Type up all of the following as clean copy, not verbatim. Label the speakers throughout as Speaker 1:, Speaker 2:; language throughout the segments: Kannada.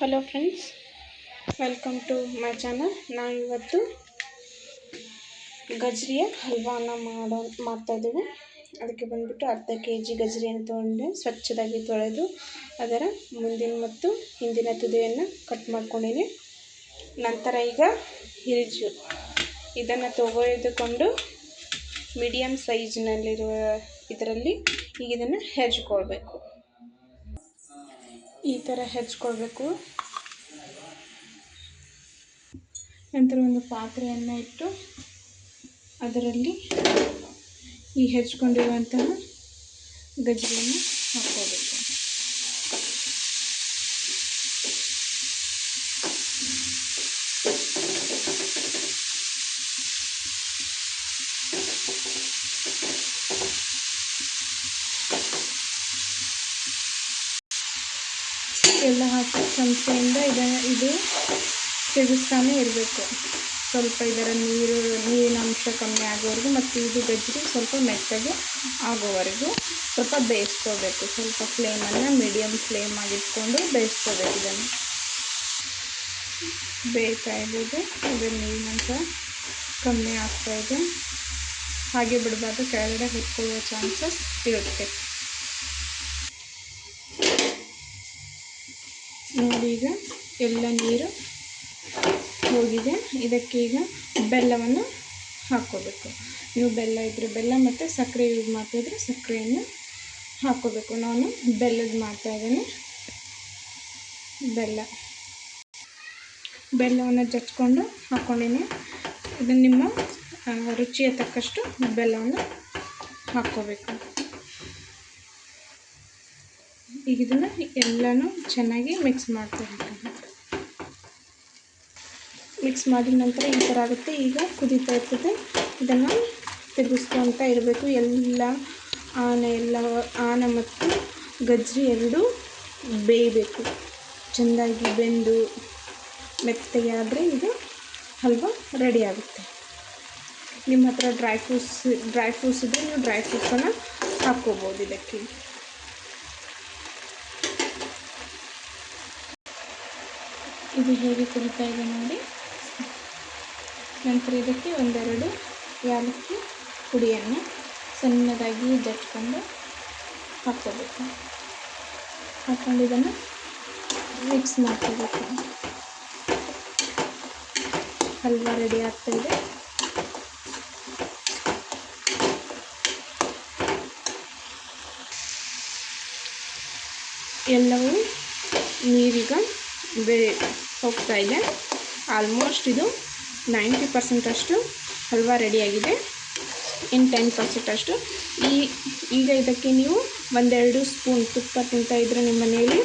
Speaker 1: Hello friends, welcome to my channel. ನಾವು ಇವತ್ತು ಗಜ್ರಿಯ ಹಲ್ವಾನ ಮಾಡ್ತಾಯಿದ್ದೀವಿ. ಅದಕ್ಕೆ ಬಂದುಬಿಟ್ಟು ಅರ್ಧ ಕೆಜಿ ಗಜ್ರಿಯನ್ನು ತೊಗೊಂಡು ಸ್ವಚ್ಛದಾಗಿ ತೊಳೆದು ಅದರ ಮುಂದಿನ ಮತ್ತು ಹಿಂದಿನ ತುದಿಯನ್ನು ಕಟ್ ಮಾಡ್ಕೊಂಡಿನಿ. ನಂತರ ಈಗ ಹಿರಿಜು ಇದನ್ನು ತೆಗೆದುಕೊಂಡು ಮೀಡಿಯಮ್ ಸೈಜ್ನಲ್ಲಿರುವ ಇದರಲ್ಲಿ ಈಗ ಇದನ್ನು ಹೆಚ್ಕೊಳ್ಬೇಕು. ಈ ಥರ ಹೆಚ್ಕೊಳ್ಬೇಕು. ನಂತರ ಒಂದು ಪಾತ್ರೆಯನ್ನು ಇಟ್ಟು ಅದರಲ್ಲಿ ಈ ಹೆಚ್ಕೊಂಡಿರುವಂತಹ ಗಜ್ರಿಯನ್ನು ಹಾಕ್ಕೋಬೇಕು. ಎಲ್ಲ ಹಾಕಿ ಚಮಚೆಯಿಂದ ಇದು ತಿರುಗಿಸ್ತಾನೆ ಇರಬೇಕು. ಸ್ವಲ್ಪ ಇದರ ನೀರಿನ ಅಂಶ ಕಮ್ಮಿ ಆಗೋವರೆಗೂ ಮತ್ತು ಇದು ಗಜ್ರಿ ಸ್ವಲ್ಪ ಮೆತ್ತಗೆ ಆಗೋವರೆಗೂ ಸ್ವಲ್ಪ ಬೇಯಿಸ್ಕೋಬೇಕು. ಸ್ವಲ್ಪ ಫ್ಲೇಮನ್ನು ಮೀಡಿಯಮ್ ಫ್ಲೇಮ್ ಆಗಿಟ್ಕೊಂಡು ಬೇಯಿಸ್ಕೋಬೇಕು. ಇದನ್ನು ಬೇಯ್ತಾ ಇದೆ. ಇದರ ನೀರಿನ ಅಂಶ ಕಮ್ಮಿ ಆಗ್ತಾಯಿದೆ. ಹಾಗೆ ಬಿಡಬಾರ್ದು, ಕೆಳಗಡೆ ಹೊತ್ಕೊಳ್ಳುವ ಚಾನ್ಸಸ್ ಇರುತ್ತೆ. ನೋಡಿ, ಈಗ ಎಲ್ಲ ನೀರು ಹೋಗಿದೆ. ಇದಕ್ಕೆ ಈಗ ಬೆಲ್ಲವನ್ನು ಹಾಕ್ಕೋಬೇಕು. ನೀವು ಬೆಲ್ಲ ಇದ್ದರೆ ಬೆಲ್ಲ ಮತ್ತು ಸಕ್ಕರೆ ಯೂಸ್ ಮಾಡ್ತಾಯಿದ್ರೆ ಸಕ್ಕರೆಯನ್ನು ಹಾಕ್ಕೋಬೇಕು. ನಾನು ಬೆಲ್ಲದ ಮಾಡ್ತಾಯಿದ್ದೀನಿ. ಬೆಲ್ಲವನ್ನು ಜಚ್ಕೊಂಡು ಹಾಕ್ಕೊಂಡಿನಿ. ಇದನ್ನು ನಿಮ್ಮ ರುಚಿಯ ತಕ್ಕಷ್ಟು ಬೆಲ್ಲವನ್ನು ಹಾಕ್ಕೋಬೇಕು. ಈಗ ಇದನ್ನು ಎಲ್ಲನೂ ಚೆನ್ನಾಗಿ ಮಿಕ್ಸ್ ಮಾಡ್ಕೋಬೇಕು. ಮಿಕ್ಸ್ ಮಾಡಿದ ನಂತರ ಈ ಥರ ಆಗುತ್ತೆ. ಈಗ ಕುದೀತಾ ಇರ್ತದೆ. ಇದನ್ನು ತಿರುಗಿಸ್ಕೊಳ್ತಾ ಇರಬೇಕು. ಎಲ್ಲ ಆನ ಮತ್ತು ಗಜ್ರಿ ಎರಡೂ ಬೇಯಬೇಕು. ಚೆಂದಾಗಿ ಬೆಂದು ಮೆತ್ತಗೆ ಆದರೆ ಇದು ಹಲ್ವಾ ರೆಡಿ ಆಗುತ್ತೆ. ನಿಮ್ಮ ಹತ್ರ ಡ್ರೈ ಫ್ರೂಟ್ಸ್ ಇದ್ದರೆ ನೀವು ಡ್ರೈ ಫ್ರೂಟ್ಸನ್ನು ಹಾಕ್ಕೋಬೋದು ಇದಕ್ಕೆ. ಇದು ಹೇಗೆ ಕುದೀತಾ ಇದೆ ನೋಡಿ. ನಂತರ ಇದಕ್ಕೆ ಒಂದೆರಡು ಏಲಕ್ಕಿ ಪುಡಿಯನ್ನು ಸಣ್ಣದಾಗಿ ಜಚ್ಕೊಂಡು ಹಾಕ್ಕೋಬೇಕು. ಹಾಕ್ಕೊಂಡು ಇದನ್ನು ಮಿಕ್ಸ್ ಮಾಡ್ಕೋಬೇಕು. ಹಲ್ವಾ ರೆಡಿ ಆಗ್ತಾಯಿದೆ. ಎಲ್ಲವೂ ನೀರೀಗ ಹೋಗ್ತಾ ಇದೆ. ಆಲ್ಮೋಸ್ಟ್ ಇದು 90% ಅಷ್ಟು ಹಲ್ವಾ ರೆಡಿಯಾಗಿದೆ. ಇನ್ನು 10% ಅಷ್ಟು. ಈಗ ಇದಕ್ಕೆ ನೀವು ಒಂದೆರಡು ಸ್ಪೂನ್ ತುಪ್ಪ ತಿಂತಾಯಿದ್ರೆ ನಿಮ್ಮ ಮನೆಯಲ್ಲಿ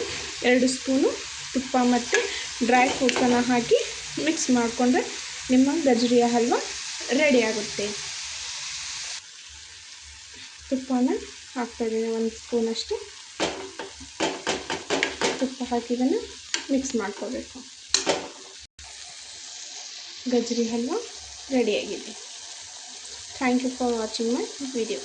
Speaker 1: 2 ಸ್ಪೂನು ತುಪ್ಪ ಮತ್ತು ಡ್ರೈ ಫ್ರೂಟ್ಸನ್ನು ಹಾಕಿ ಮಿಕ್ಸ್ ಮಾಡಿಕೊಂಡ್ರೆ ನಿಮ್ಮ ಗಜ್ರಿಯ ಹಲ್ವಾ ರೆಡಿ ಆಗುತ್ತೆ. ತುಪ್ಪನ ಹಾಕ್ತಾಯಿದ್ದೀನಿ. 1 ಸ್ಪೂನಷ್ಟು ತುಪ್ಪ ಹಾಕಿ ಇದನ್ನು ಮಿಕ್ಸ್ ಮಾಡ್ಕೋಬೇಕು. ಗಜ್ರಿ ಹಲ್ವಾ ರೆಡಿಯಾಗಿದೆ. Thank you for watching my video.